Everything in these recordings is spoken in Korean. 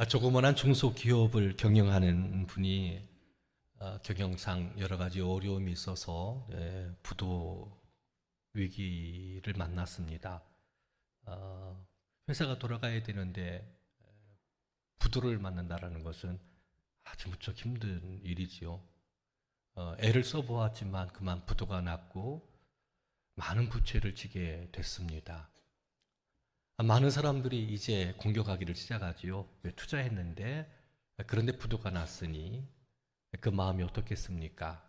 조그만한 중소기업을 경영하는 분이 경영상 여러 가지 어려움이 있어서 부도 위기를 만났습니다. 회사가 돌아가야 되는데 부도를 만난다는 것은 아주 무척 힘든 일이지요. 애를 써보았지만 그만 부도가 났고 많은 부채를 지게 됐습니다. 많은 사람들이 이제 공격하기를 시작하지요. 왜 투자했는데 그런데 부도가 났으니 그 마음이 어떻겠습니까?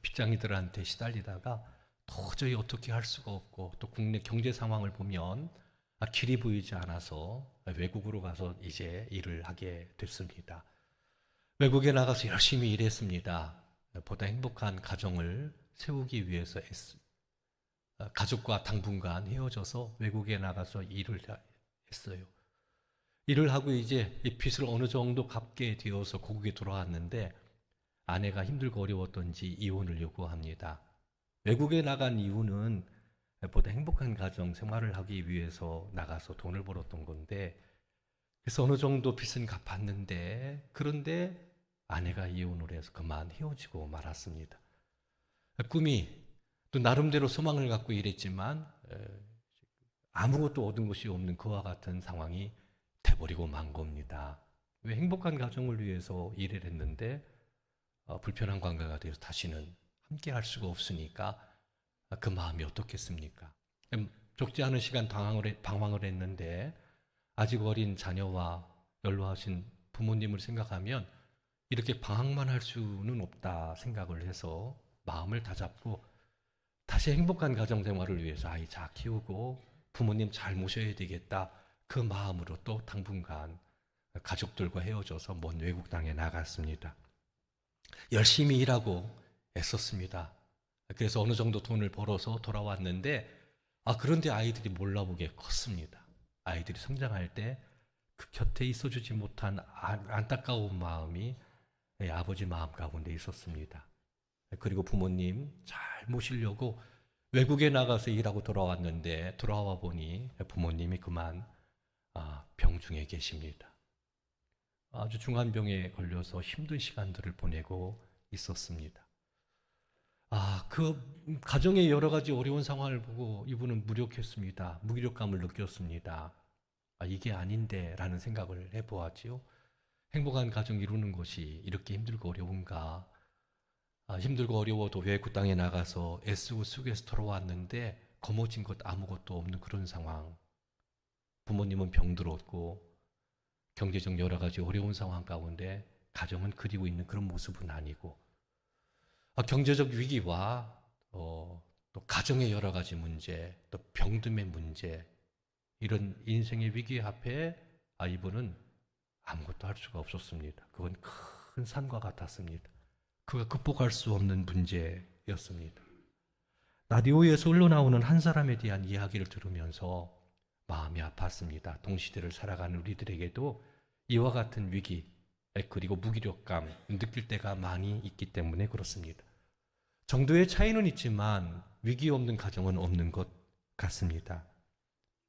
빚쟁이들한테 시달리다가 도저히 어떻게 할 수가 없고 또 국내 경제 상황을 보면 길이 보이지 않아서 외국으로 가서 이제 일을 하게 됐습니다. 외국에 나가서 열심히 일했습니다. 보다 행복한 가정을 세우기 위해서 가족과 당분간 헤어져서 외국에 나가서 일을 했어요. 일을 하고 이제 이 빚을 어느 정도 갚게 되어서 고국에 돌아왔는데 아내가 힘들고 어려웠던지 이혼을 요구합니다. 외국에 나간 이유는 보다 행복한 가정 생활을 하기 위해서 나가서 돈을 벌었던 건데, 그래서 어느 정도 빚은 갚았는데 그런데 아내가 이혼을 해서 그만 헤어지고 말았습니다. 꿈이 또 나름대로 소망을 갖고 일했지만 아무것도 얻은 것이 없는 그와 같은 상황이 돼버리고 만 겁니다. 왜 행복한 가정을 위해서 일을 했는데 불편한 관계가 돼서 다시는 함께 할 수가 없으니까 그 마음이 어떻겠습니까? 적지 않은 시간 방황을 했는데 아직 어린 자녀와 연로하신 부모님을 생각하면 이렇게 방황만 할 수는 없다 생각을 해서 마음을 다잡고 다시 행복한 가정 생활을 위해서 아이 잘 키우고 부모님 잘 모셔야 되겠다, 그 마음으로 또 당분간 가족들과 헤어져서 먼 외국 땅에 나갔습니다. 열심히 일하고 애썼습니다. 그래서 어느 정도 돈을 벌어서 돌아왔는데 그런데 아이들이 몰라보게 컸습니다. 아이들이 성장할 때 그 곁에 있어주지 못한 안타까운 마음이 아버지 마음 가운데 있었습니다. 그리고 부모님 잘 모시려고 외국에 나가서 일하고 돌아왔는데 돌아와 보니 부모님이 그만 병중에 계십니다. 아주 중한 병에 걸려서 힘든 시간들을 보내고 있었습니다. 그 가정의 여러 가지 어려운 상황을 보고 이분은 무력했습니다. 무기력감을 느꼈습니다. 이게 아닌데 라는 생각을 해보았지요. 행복한 가정 이루는 것이 이렇게 힘들고 어려운가? 힘들고 어려워도 외국 땅에 나가서 애쓰고 쓰고해서 돌아왔는데 거머쥔 것 아무것도 없는 그런 상황. 부모님은 병들었고 경제적 여러 가지 어려운 상황 가운데 가정은 그리고 있는 그런 모습은 아니고 경제적 위기와 또 가정의 여러 가지 문제, 또 병듦의 문제, 이런 인생의 위기 앞에 이분은 아무것도 할 수가 없었습니다. 그건 큰 산과 같았습니다. 그가 극복할 수 없는 문제였습니다. 라디오에서 흘러나오는 한 사람에 대한 이야기를 들으면서 마음이 아팠습니다. 동시대를 살아가는 우리들에게도 이와 같은 위기 그리고 무기력감 느낄 때가 많이 있기 때문에 그렇습니다. 정도의 차이는 있지만 위기 없는 가정은 없는 것 같습니다.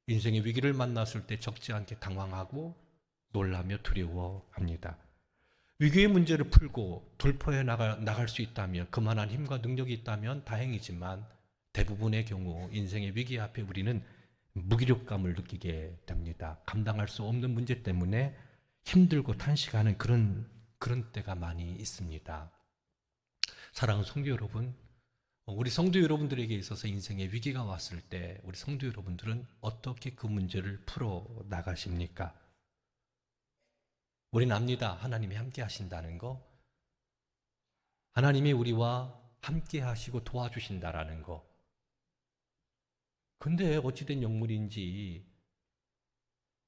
인생의 위기를 만났을 때 적지 않게 당황하고 놀라며 두려워합니다. 위기의 문제를 풀고 돌파해 나갈 수 있다면, 그만한 힘과 능력이 있다면 다행이지만 대부분의 경우 인생의 위기 앞에 우리는 무기력감을 느끼게 됩니다. 감당할 수 없는 문제 때문에 힘들고 탄식하는 그런 때가 많이 있습니다. 사랑하는 성도 여러분, 우리 성도 여러분들에게 있어서 인생의 위기가 왔을 때 우리 성도 여러분들은 어떻게 그 문제를 풀어 나가십니까? 우리는 압니다. 하나님이 함께 하신다는 거. 하나님이 우리와 함께 하시고 도와주신다라는 거. 근데 어찌된 영물인지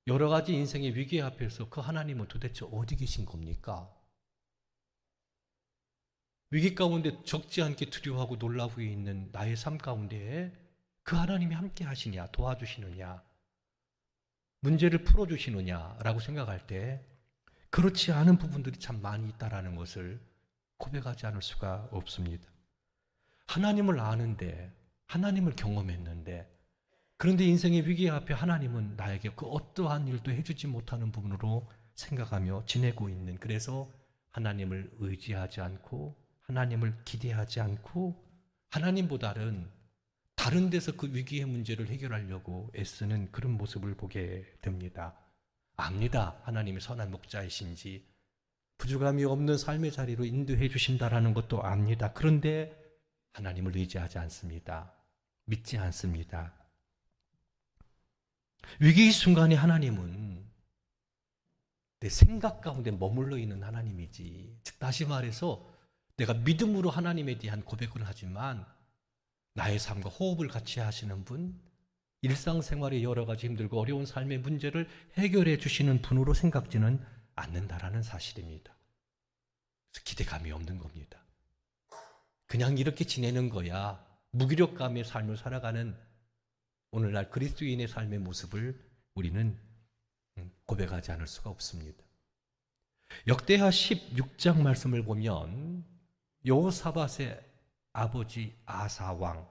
여러 가지 인생의 위기 앞에서 그 하나님은 도대체 어디 계신 겁니까? 위기 가운데 적지 않게 두려워하고 놀라고 있는 나의 삶 가운데 그 하나님이 함께 하시냐, 도와주시느냐, 문제를 풀어주시느냐라고 생각할 때 그렇지 않은 부분들이 참 많이 있다라는 것을 고백하지 않을 수가 없습니다. 하나님을 아는데, 하나님을 경험했는데 그런데 인생의 위기 앞에 하나님은 나에게 그 어떠한 일도 해주지 못하는 부분으로 생각하며 지내고 있는, 그래서 하나님을 의지하지 않고 하나님을 기대하지 않고 하나님보다는 다른 데서 그 위기의 문제를 해결하려고 애쓰는 그런 모습을 보게 됩니다. 압니다. 하나님이 선한 목자이신지 부족함이 없는 삶의 자리로 인도해 주신다라는 것도 압니다. 그런데 하나님을 의지하지 않습니다. 믿지 않습니다. 위기의 순간에 하나님은 내 생각 가운데 머물러 있는 하나님이지, 즉 다시 말해서 내가 믿음으로 하나님에 대한 고백을 하지만 나의 삶과 호흡을 같이 하시는 분, 일상생활의 여러 가지 힘들고 어려운 삶의 문제를 해결해 주시는 분으로 생각지는 않는다라는 사실입니다. 그래서 기대감이 없는 겁니다. 그냥 이렇게 지내는 거야. 무기력감의 삶을 살아가는 오늘날 그리스도인의 삶의 모습을 우리는 고백하지 않을 수가 없습니다. 역대하 16장 말씀을 보면 여호사밧의 아버지 아사왕,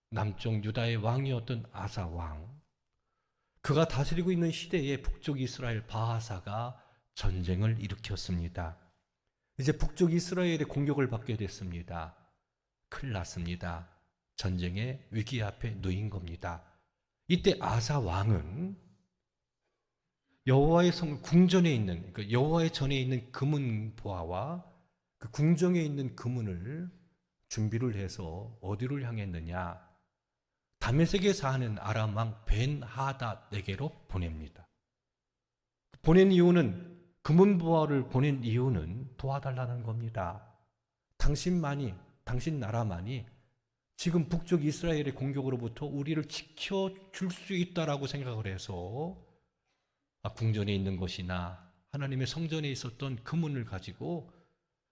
남쪽 유다의 왕이었던 아사왕, 그가 다스리고 있는 시대에 북쪽 이스라엘 바하사가 전쟁을 일으켰습니다. 이제 북쪽 이스라엘의 공격을 받게 됐습니다. 큰일 났습니다. 전쟁의 위기 앞에 놓인 겁니다. 이때 아사 왕은 여호와의 성 궁전에 있는, 그 여호와의 전에 있는 금은 보화와 그 궁정에 있는 금은을 준비를 해서 어디를 향했느냐? 다메섹에 사는 아람 왕 벤 하닷에게로 보냅니다. 보낸 이유는, 금은 보화를 보낸 이유는 도와달라는 겁니다. 당신만이, 당신 나라만이 지금 북쪽 이스라엘의 공격으로부터 우리를 지켜줄 수 있다라고 생각을 해서 궁전에 있는 것이나 하나님의 성전에 있었던 금은을 가지고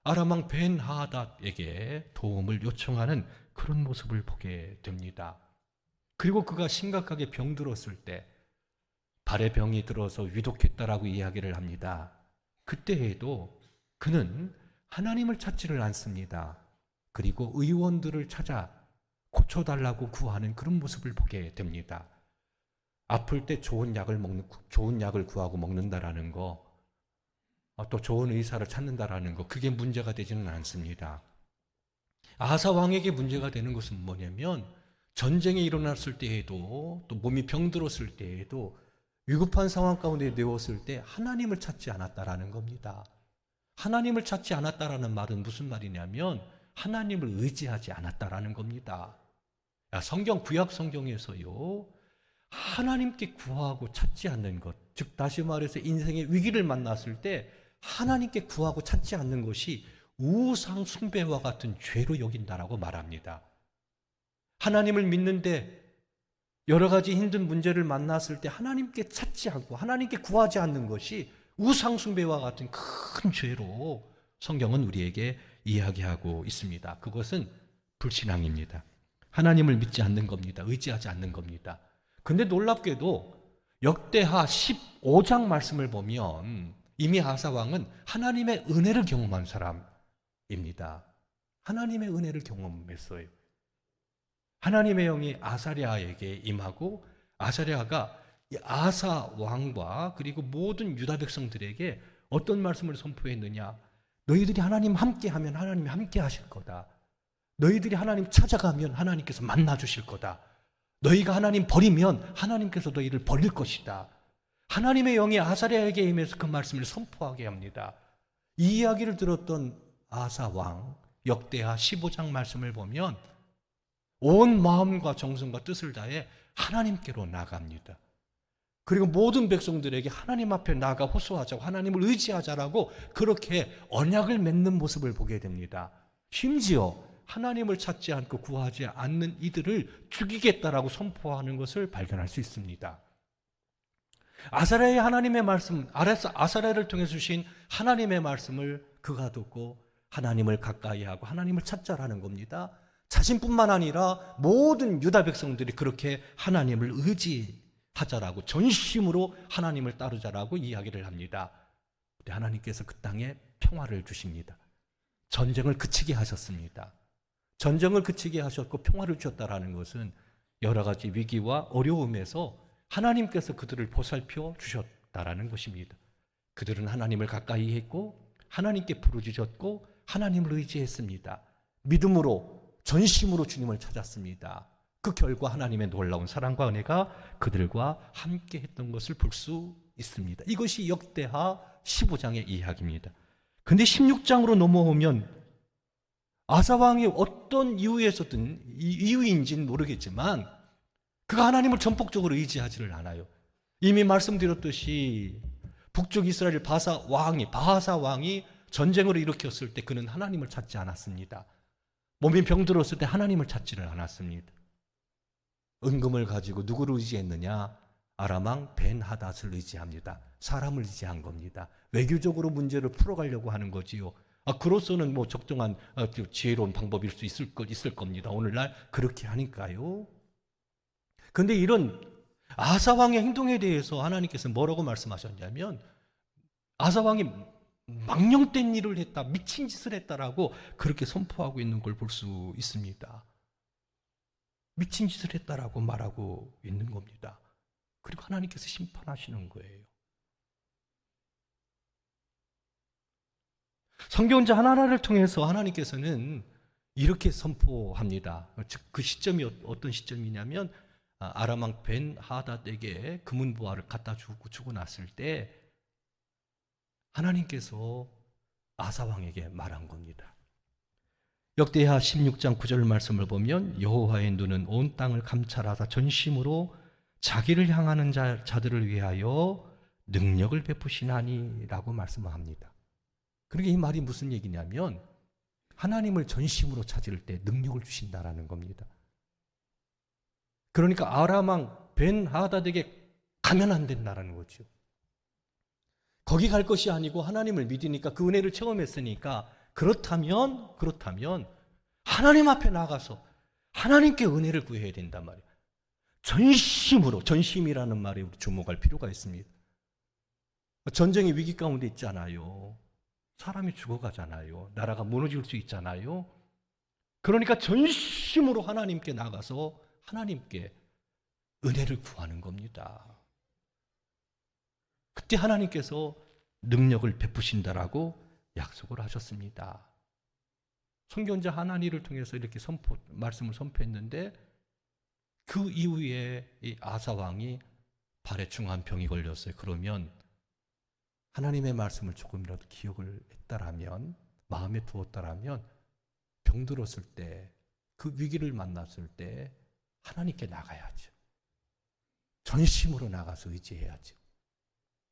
아람 왕 벤 하닷에게 도움을 요청하는 그런 모습을 보게 됩니다. 그리고 그가 심각하게 병들었을 때 발에 병이 들어서 위독했다라고 이야기를 합니다. 그때에도 그는 하나님을 찾지를 않습니다. 그리고 의원들을 찾아 고쳐달라고 구하는 그런 모습을 보게 됩니다. 아플 때 좋은 약을 구하고 먹는다라는 거, 또 좋은 의사를 찾는다라는 거, 그게 문제가 되지는 않습니다. 아사 왕에게 문제가 되는 것은 뭐냐면, 전쟁이 일어났을 때에도, 또 몸이 병들었을 때에도, 위급한 상황 가운데 내었을 때 하나님을 찾지 않았다라는 겁니다. 하나님을 찾지 않았다라는 말은 무슨 말이냐면 하나님을 의지하지 않았다라는 겁니다. 성경, 구약 성경에서요, 하나님께 구하고 찾지 않는 것, 즉 다시 말해서 인생의 위기를 만났을 때 하나님께 구하고 찾지 않는 것이 우상 숭배와 같은 죄로 여긴다라고 말합니다. 하나님을 믿는데 여러 가지 힘든 문제를 만났을 때 하나님께 찾지 않고 하나님께 구하지 않는 것이 우상 숭배와 같은 큰 죄로 성경은 우리에게 이야기하고 있습니다. 그것은 불신앙입니다. 하나님을 믿지 않는 겁니다. 의지하지 않는 겁니다. 근데 놀랍게도 역대하 15장 말씀을 보면 이미 아사 왕은 하나님의 은혜를 경험한 사람입니다. 하나님의 은혜를 경험했어요. 하나님의 영이 아사랴에게 임하고 아사랴가 아사 왕과 그리고 모든 유다 백성들에게 어떤 말씀을 선포했느냐? 너희들이 하나님 함께하면 하나님이 함께 하실 거다. 너희들이 하나님 찾아가면 하나님께서 만나 주실 거다. 너희가 하나님 버리면 하나님께서 너희를 버릴 것이다. 하나님의 영이 아사랴에게 임해서 그 말씀을 선포하게 합니다. 이 이야기를 들었던 아사 왕, 역대하 15장 말씀을 보면 온 마음과 정성과 뜻을 다해 하나님께로 나갑니다. 그리고 모든 백성들에게 하나님 앞에 나가 호소하자고, 하나님을 의지하자라고 그렇게 언약을 맺는 모습을 보게 됩니다. 심지어 하나님을 찾지 않고 구하지 않는 이들을 죽이겠다라고 선포하는 것을 발견할 수 있습니다. 아사랴의 하나님의 말씀, 아사랴를 통해 주신 하나님의 말씀을 그가 듣고 하나님을 가까이 하고 하나님을 찾자라는 겁니다. 자신뿐만 아니라 모든 유다 백성들이 그렇게 하나님을 의지하자라고, 전심으로 하나님을 따르자라고 이야기를 합니다. 근데 하나님께서 그 땅에 평화를 주십니다. 전쟁을 그치게 하셨습니다. 전쟁을 그치게 하셨고 평화를 주셨다라는 것은 여러 가지 위기와 어려움에서 하나님께서 그들을 보살펴 주셨다라는 것입니다. 그들은 하나님을 가까이 했고 하나님께 부르짖었고 하나님을 의지했습니다. 믿음으로 전심으로 주님을 찾았습니다. 그 결과 하나님의 놀라운 사랑과 은혜가 그들과 함께 했던 것을 볼 수 있습니다. 이것이 역대하 15장의 이야기입니다. 근데 16장으로 넘어오면 아사왕이 어떤 이유인지는 모르겠지만 그가 하나님을 전폭적으로 의지하지를 않아요. 이미 말씀드렸듯이 북쪽 이스라엘 바하사 왕이 전쟁을 일으켰을 때 그는 하나님을 찾지 않았습니다. 몸이 병들었을 때 하나님을 찾지를 않았습니다. 은금을 가지고 누구를 의지했느냐? 아람왕 벤하닷을 의지합니다. 사람을 의지한 겁니다. 외교적으로 문제를 풀어가려고 하는 거지요. 그로서는 뭐 적정한 지혜로운 방법일 수 있을 겁니다. 오늘날 그렇게 하니까요. 그런데 이런 아사왕의 행동에 대해서 하나님께서 뭐라고 말씀하셨냐면 아사왕이 망령된 일을 했다, 미친 짓을 했다라고 그렇게 선포하고 있는 걸 볼 수 있습니다. 미친 짓을 했다라고 말하고 있는 겁니다. 그리고 하나님께서 심판하시는 거예요. 선교훈자 하나하나를 통해서 하나님께서는 이렇게 선포합니다. 즉 그 시점이 어떤 시점이냐면 아람왕 벤하닷에게 금은보화를 갖다 주고 났을 때 하나님께서 아사왕에게 말한 겁니다. 역대하 16장 9절 말씀을 보면 여호와의 눈은 온 땅을 감찰하사 전심으로 자기를 향하는 자들을 위하여 능력을 베푸시나니라고 말씀합니다. 그러니까 이 말이 무슨 얘기냐면 하나님을 전심으로 찾을 때 능력을 주신다라는 겁니다. 그러니까 아람왕 벤하닷에게 가면 안 된다라는 거죠. 거기 갈 것이 아니고 하나님을 믿으니까 그 은혜를 체험했으니까 그렇다면 하나님 앞에 나가서 하나님께 은혜를 구해야 된단 말이에요. 전심으로, 전심이라는 말에 우리 주목할 필요가 있습니다. 전쟁의 위기 가운데 있잖아요. 사람이 죽어가잖아요. 나라가 무너질 수 있잖아요. 그러니까 전심으로 하나님께 나가서 하나님께 은혜를 구하는 겁니다. 그때 하나님께서 능력을 베푸신다라고 약속을 하셨습니다. 선교훈자 하나니를 통해서 이렇게 말씀을 선포했는데 그 이후에 이 아사왕이 발에 중한 병이 걸렸어요. 그러면 하나님의 말씀을 조금이라도 기억을 했다라면, 마음에 두었다라면 병들었을 때, 그 위기를 만났을 때 하나님께 나가야죠. 전심으로 나가서 의지해야죠.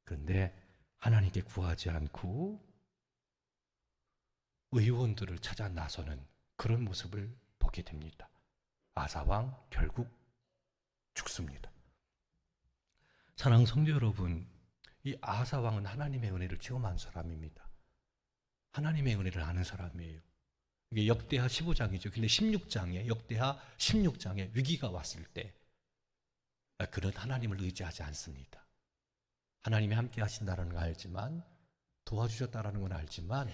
그런데 하나님께 구하지 않고 의원들을 찾아 나서는 그런 모습을 보게 됩니다. 아사왕 결국 죽습니다. 사랑하는 성도 여러분, 이 아사왕은 하나님의 은혜를 체험한 사람입니다. 하나님의 은혜를 아는 사람이에요. 이게 역대하 15장이죠. 근데 16장에, 역대하 16장에 위기가 왔을 때 그는 하나님을 의지하지 않습니다. 하나님이 함께 하신다는 걸 알지만, 도와주셨다는 건 알지만,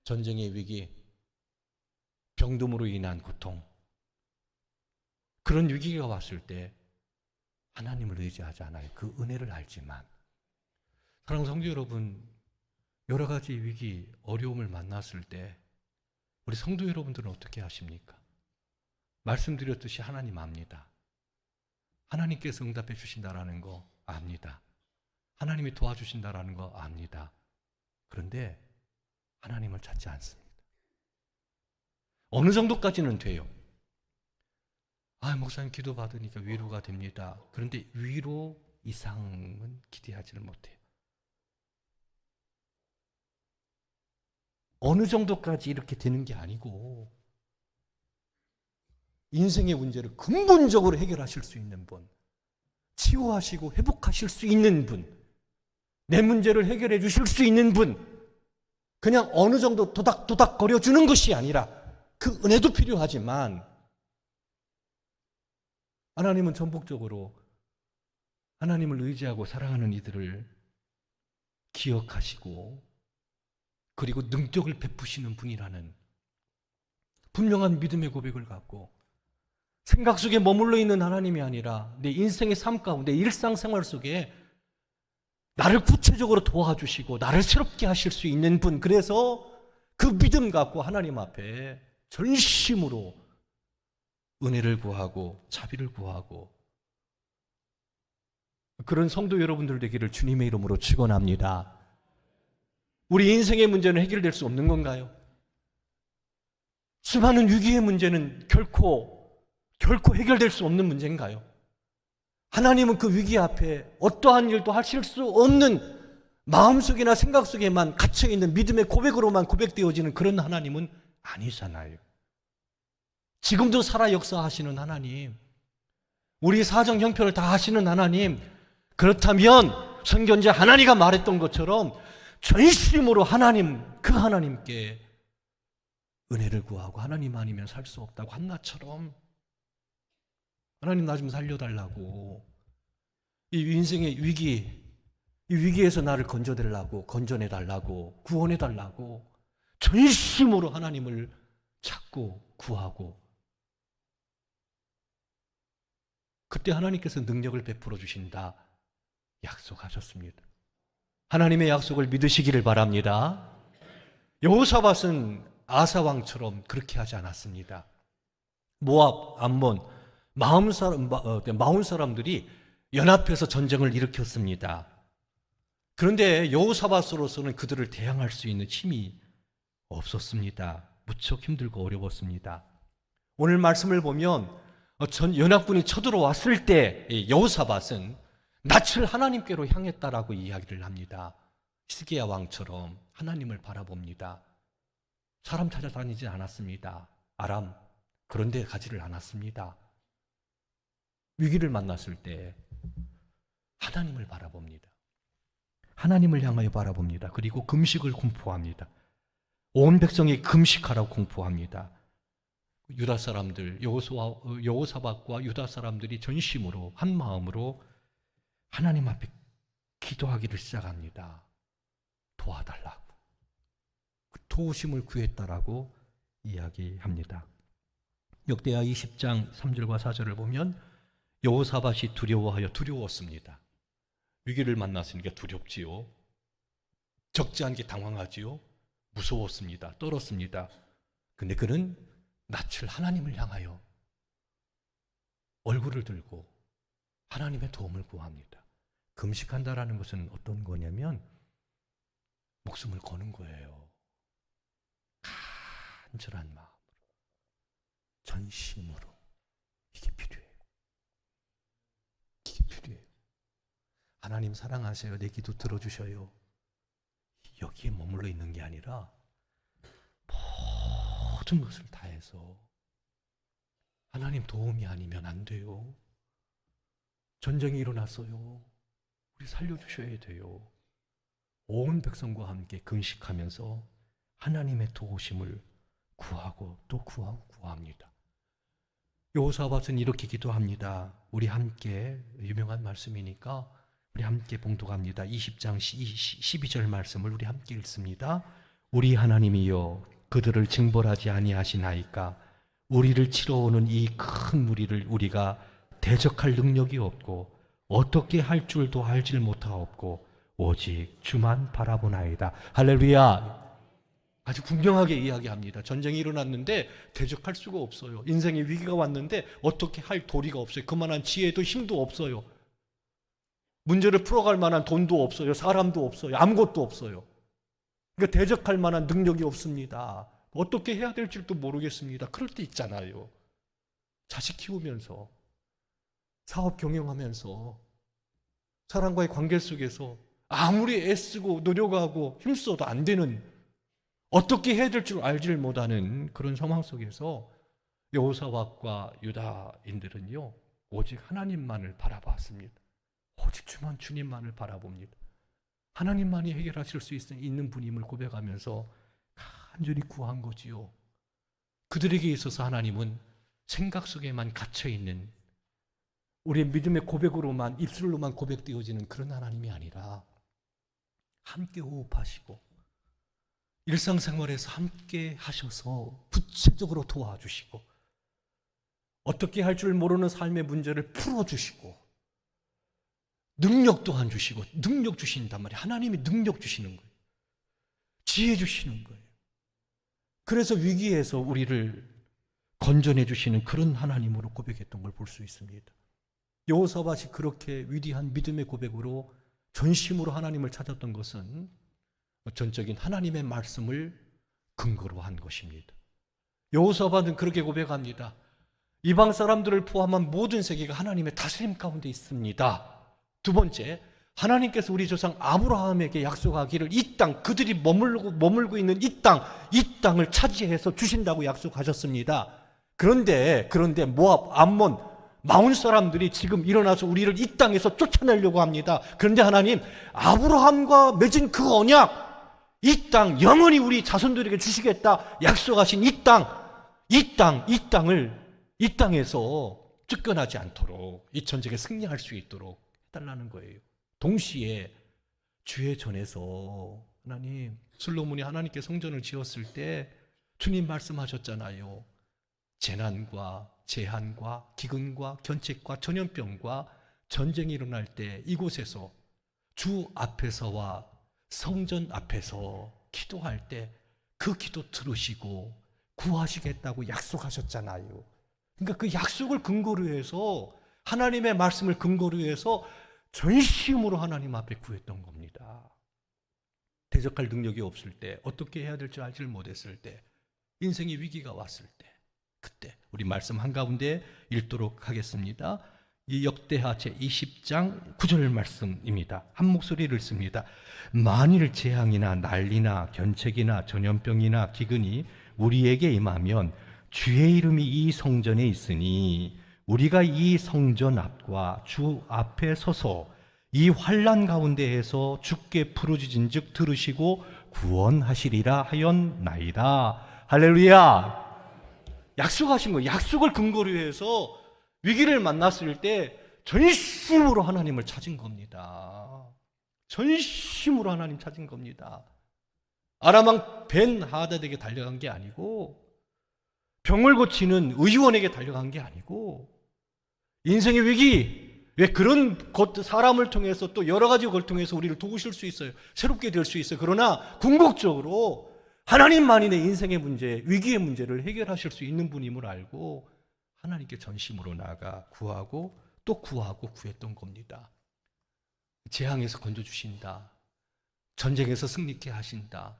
전쟁의 위기, 병듦으로 인한 고통, 그런 위기가 왔을 때 하나님을 의지하지 않아요. 그 은혜를 알지만. 사랑하는 성도 여러분, 여러 가지 위기, 어려움을 만났을 때 우리 성도 여러분들은 어떻게 하십니까? 말씀드렸듯이 하나님 압니다. 하나님께서 응답해 주신다라는 거 압니다. 하나님이 도와주신다라는 거 압니다. 그런데 하나님을 찾지 않습니다. 어느 정도까지는 돼요. 목사님 기도 받으니까 위로가 됩니다. 그런데 위로 이상은 기대하지를 못해요. 어느 정도까지 이렇게 되는 게 아니고 인생의 문제를 근본적으로 해결하실 수 있는 분, 치유하시고 회복하실 수 있는 분, 내 문제를 해결해 주실 수 있는 분, 그냥 어느 정도 도닥도닥 거려주는 것이 아니라 그 은혜도 필요하지만 하나님은 전폭적으로 하나님을 의지하고 사랑하는 이들을 기억하시고 그리고 능력을 베푸시는 분이라는 분명한 믿음의 고백을 갖고 생각 속에 머물러 있는 하나님이 아니라 내 인생의 삶 가운데 일상생활 속에 나를 구체적으로 도와주시고 나를 새롭게 하실 수 있는 분, 그래서 그 믿음 갖고 하나님 앞에 전심으로 은혜를 구하고 자비를 구하고, 그런 성도 여러분들 되기를 주님의 이름으로 축원합니다. 우리 인생의 문제는 해결될 수 없는 건가요? 수많은 위기의 문제는 결코 해결될 수 없는 문제인가요? 하나님은 그 위기 앞에 어떠한 일도 하실 수 없는, 마음속이나 생각 속에만 갇혀있는 믿음의 고백으로만 고백되어지는 그런 하나님은 아니잖아요. 지금도 살아 역사하시는 하나님, 우리 사정 형편을 다 하시는 하나님, 그렇다면 선견자 하나니가 말했던 것처럼 전심으로 하나님, 그 하나님께 은혜를 구하고, 하나님 아니면 살 수 없다고 한나처럼 하나님 나 좀 살려달라고, 이 인생의 위기, 이 위기에서 나를 건져내달라고, 구원해달라고 전심으로 하나님을 찾고 구하고, 그때 하나님께서 능력을 베풀어 주신다 약속하셨습니다. 하나님의 약속을 믿으시기를 바랍니다. 여호사밧은 아사왕처럼 그렇게 하지 않았습니다. 모압, 암몬, 마온 사람들이 연합해서 전쟁을 일으켰습니다. 그런데 여호사밧으로서는 그들을 대항할 수 있는 힘이 없었습니다. 무척 힘들고 어려웠습니다. 오늘 말씀을 보면 연합군이 쳐들어왔을 때 여호사밧은 낯을 하나님께로 향했다라고 이야기를 합니다. 히스기야 왕처럼 하나님을 바라봅니다. 사람 찾아다니지 않았습니다. 아람, 그런 데 가지를 않았습니다. 위기를 만났을 때 하나님을 바라봅니다. 하나님을 향하여 바라봅니다. 그리고 금식을 공포합니다. 온 백성이 금식하라고 공포합니다. 유다 사람들, 여호사밧과 유다 사람들이 전심으로 한 마음으로 하나님 앞에 기도하기를 시작합니다. 도와달라고, 도우심을 구했다라고 이야기합니다. 역대하 20장 3절과 4절을 보면 여호사밧이 두려웠습니다. 위기를 만났으니까 두렵지요. 적지 않게 당황하지요. 무서웠습니다. 떨었습니다. 근데 그는 낯을 하나님을 향하여 얼굴을 들고 하나님의 도움을 구합니다. 금식한다라는 것은 어떤 거냐면 목숨을 거는 거예요. 간절한 마음으로, 전심으로. 이게 필요해요. 이게 필요해요. 하나님 사랑하세요. 내 기도 들어주셔요. 여기에 머물러 있는 게 아니라 모든 것을 다해서, 하나님 도움이 아니면 안 돼요. 전쟁이 일어났어요. 우리 살려주셔야 돼요. 온 백성과 함께 금식하면서 하나님의 도우심을 구하고 또 구합니다. 여호사밧은 이렇게 기도합니다. 우리 함께, 유명한 말씀이니까 우리 함께 봉독합니다. 20장 12절 말씀을 우리 함께 읽습니다. 우리 하나님이여, 그들을 징벌하지 아니하시나이까? 우리를 치러오는 이 큰 무리를 우리가 대적할 능력이 없고 어떻게 할 줄도 알질 못하옵고 오직 주만 바라보나이다. 할렐루야. 아주 분명하게 이야기합니다. 전쟁이 일어났는데 대적할 수가 없어요. 인생의 위기가 왔는데 어떻게 할 도리가 없어요. 그만한 지혜도 힘도 없어요. 문제를 풀어갈 만한 돈도 없어요. 사람도 없어요. 아무것도 없어요. 그러니까 대적할 만한 능력이 없습니다. 어떻게 해야 될지도 모르겠습니다. 그럴 때 있잖아요. 자식 키우면서, 사업 경영하면서, 사람과의 관계 속에서 아무리 애쓰고 노력하고 힘써도 안 되는, 어떻게 해야 될 줄 알지를 못하는 그런 상황 속에서 여호사밧과 유다인들은요, 오직 하나님만을 바라봤습니다. 오직 주님만을 바라봅니다. 하나님만이 해결하실 수 있는 분임을 고백하면서 간절히 구한 거지요. 그들에게 있어서 하나님은 생각 속에만 갇혀있는, 우리의 믿음의 고백으로만, 입술로만 고백되어지는 그런 하나님이 아니라 함께 호흡하시고 일상생활에서 함께 하셔서 구체적으로 도와주시고 어떻게 할 줄 모르는 삶의 문제를 풀어주시고 능력 또한 주시고 능력 주신단 말이에요. 하나님이 능력 주시는 거예요. 지혜 주시는 거예요. 그래서 위기에서 우리를 건져내 주시는 그런 하나님으로 고백했던 걸 볼 수 있습니다. 여호사밧이 그렇게 위대한 믿음의 고백으로 전심으로 하나님을 찾았던 것은 전적인 하나님의 말씀을 근거로 한 것입니다. 여호사밧은 그렇게 고백합니다. 이방 사람들을 포함한 모든 세계가 하나님의 다스림 가운데 있습니다. 두 번째, 하나님께서 우리 조상 아브라함에게 약속하기를 이 땅, 그들이 머물고 있는 이 땅을 차지해서 주신다고 약속하셨습니다. 그런데 모압, 암몬, 마온 사람들이 지금 일어나서 우리를 이 땅에서 쫓아내려고 합니다. 그런데 하나님, 아브라함과 맺은 그 언약, 이 땅 영원히 우리 자손들에게 주시겠다 약속하신 이 땅에서 쫓겨나지 않도록 이 전쟁에 승리할 수 있도록 해달라는 거예요. 동시에 주의 전에서 하나님, 솔로몬이 하나님께 성전을 지었을 때 주님 말씀하셨잖아요. 재난과 재한과 기근과 견책과 전염병과 전쟁이 일어날 때 이곳에서 주 앞에서와 성전 앞에서 기도할 때 그 기도 들으시고 구하시겠다고 약속하셨잖아요. 그러니까 그 약속을 근거로 해서 하나님의 말씀을 근거로 해서 전심으로 하나님 앞에 구했던 겁니다. 대적할 능력이 없을 때, 어떻게 해야 될지 알지를 못했을 때, 인생의 위기가 왔을 때, 그때 우리 말씀 한가운데 읽도록 하겠습니다. 이 역대하 제20장 9절 말씀입니다. 한 목소리를 씁니다. 만일 재앙이나 난리나 견책이나 전염병이나 기근이 우리에게 임하면 주의 이름이 이 성전에 있으니 우리가 이 성전 앞과 주 앞에 서서 이 환난 가운데에서 주께 부르짖은 즉 들으시고 구원하시리라 하였나이다. 할렐루야. 약속하신 거예요. 약속을 근거로 해서 위기를 만났을 때 전심으로 하나님을 찾은 겁니다. 전심으로 하나님 찾은 겁니다. 아람왕 벤 하닷에게 달려간 게 아니고, 병을 고치는 의원에게 달려간 게 아니고, 인생의 위기, 왜 그런 것, 사람을 통해서 또 여러 가지 걸 통해서 우리를 도우실 수 있어요. 새롭게 될 수 있어요. 그러나 궁극적으로 하나님만이 내 인생의 문제, 위기의 문제를 해결하실 수 있는 분임을 알고 하나님께 전심으로 나아가 구하고 또 구하고 구했던 겁니다. 재앙에서 건져주신다. 전쟁에서 승리케 하신다.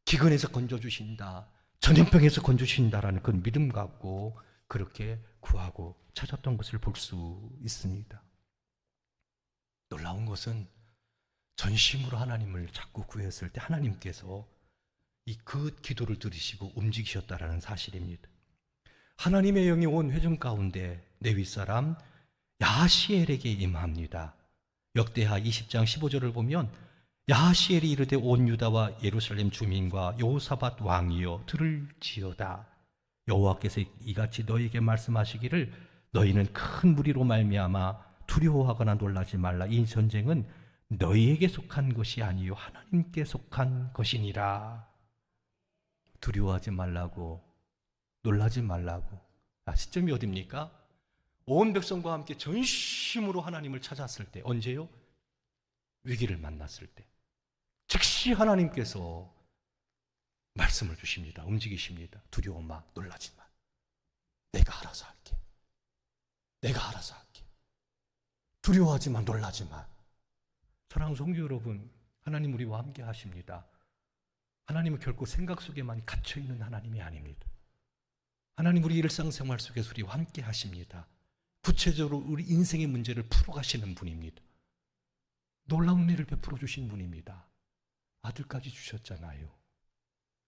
기근에서 건져주신다. 전염병에서 건져주신다라는 그 믿음 갖고 그렇게 구하고 찾았던 것을 볼 수 있습니다. 놀라운 것은 전심으로 하나님을 찾고 구했을 때 하나님께서 그 기도를 들으시고 움직이셨다라는 사실입니다. 하나님의 영이 온 회중 가운데 레위 사람 야하시엘에게 임합니다. 역대하 20장 15절을 보면 야하시엘이 이르되 온 유다와 예루살렘 주민과 여호사밧 왕이여 들을지어다. 여호와께서 이같이 너희에게 말씀하시기를 너희는 큰 무리로 말미암아 두려워하거나 놀라지 말라. 이 전쟁은 너희에게 속한 것이 아니요 하나님께 속한 것이니라. 두려워하지 말라고, 놀라지 말라고. 시점이 어디입니까? 온 백성과 함께 전심으로 하나님을 찾았을 때. 언제요? 위기를 만났을 때. 즉시 하나님께서 말씀을 주십니다. 움직이십니다. 두려워 마, 놀라지 마. 내가 알아서 할게. 내가 알아서 할게. 두려워하지 마, 놀라지 마. 사랑하는 성도 여러분, 하나님 우리와 함께 하십니다. 하나님은 결코 생각 속에만 갇혀있는 하나님이 아닙니다. 하나님 우리 일상생활 속에서 우리와 함께 하십니다. 구체적으로 우리 인생의 문제를 풀어가시는 분입니다. 놀라운 일을 베풀어 주신 분입니다. 아들까지 주셨잖아요.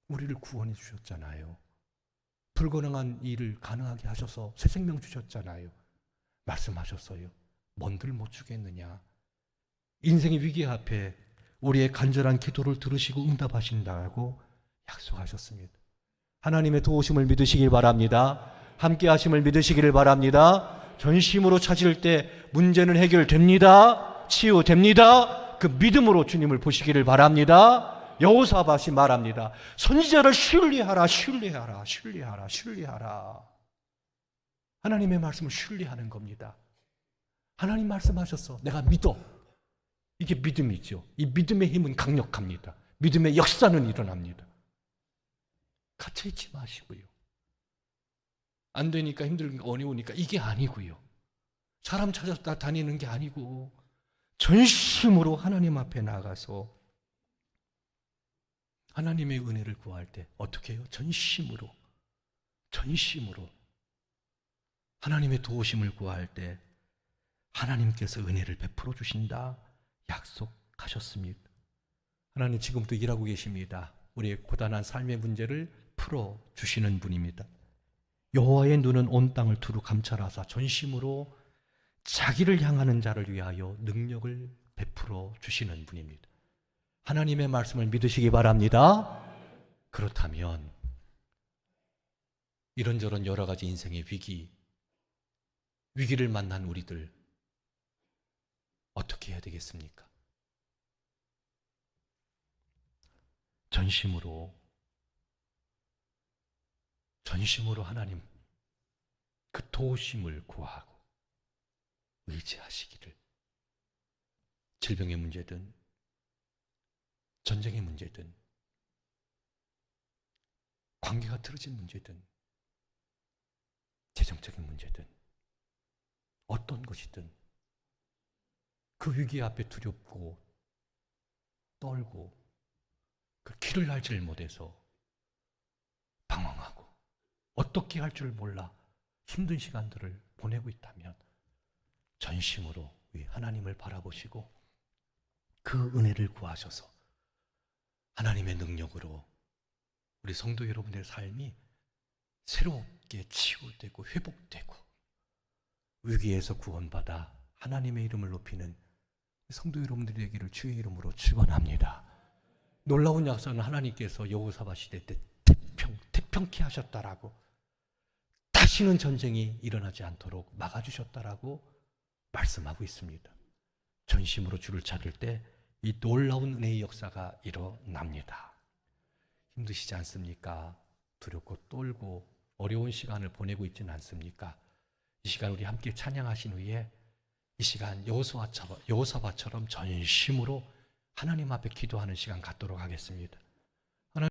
우리를 구원해 주셨잖아요. 불가능한 일을 가능하게 하셔서 새 생명 주셨잖아요. 말씀하셨어요. 뭔들 못 주겠느냐. 인생의 위기 앞에 우리의 간절한 기도를 들으시고 응답하신다고 약속하셨습니다. 하나님의 도우심을 믿으시길 바랍니다. 함께 하심을 믿으시기를 바랍니다. 전심으로 찾을 때 문제는 해결됩니다. 치유됩니다. 그 믿음으로 주님을 보시기를 바랍니다. 여호사밧이 말합니다. 선지자를 신뢰하라, 신뢰하라, 신뢰하라, 신뢰하라. 하나님의 말씀을 신뢰하는 겁니다. 하나님 말씀하셨어. 내가 믿어. 이게 믿음이죠. 이 믿음의 힘은 강력합니다. 믿음의 역사는 일어납니다. 갇혀있지 마시고요. 안 되니까 힘들고 어려우니까 이게 아니고요. 사람 찾았다 다니는 게 아니고 전심으로 하나님 앞에 나가서 하나님의 은혜를 구할 때 어떻게 해요? 전심으로 하나님의 도우심을 구할 때 하나님께서 은혜를 베풀어 주신다 약속하셨습니다. 하나님 지금도 일하고 계십니다. 우리의 고단한 삶의 문제를 풀어주시는 분입니다. 여호와의 눈은 온 땅을 두루 감찰하사 전심으로 자기를 향하는 자를 위하여 능력을 베풀어 주시는 분입니다. 하나님의 말씀을 믿으시기 바랍니다. 그렇다면 이런저런 여러 가지 인생의 위기를 만난 우리들 어떻게 해야 되겠습니까? 전심으로 하나님 그 도우심을 구하고 의지하시기를. 질병의 문제든 전쟁의 문제든 관계가 틀어진 문제든 재정적인 문제든 어떤 것이든 그 위기 앞에 두렵고 떨고 그 길을 알지를 못해서 방황하고 어떻게 할 줄 몰라 힘든 시간들을 보내고 있다면 전심으로 하나님을 바라보시고 그 은혜를 구하셔서 하나님의 능력으로 우리 성도 여러분들의 삶이 새롭게 치유되고 회복되고 위기에서 구원받아 하나님의 이름을 높이는 성도 여러분들이 되기를 주의 이름으로 축원합니다. 놀라운 약속은 하나님께서 여호사밧 시대 때 태평케 하셨다라고, 다시는 전쟁이 일어나지 않도록 막아주셨다라고 말씀하고 있습니다. 전심으로 주를 찾을 때 이 놀라운 은혜의 역사가 일어납니다. 힘드시지 않습니까? 두렵고 떨고 어려운 시간을 보내고 있지는 않습니까? 이 시간 우리 함께 찬양하신 후에 이 시간 여호사밧처럼 전심으로 하나님 앞에 기도하는 시간 갖도록 하겠습니다.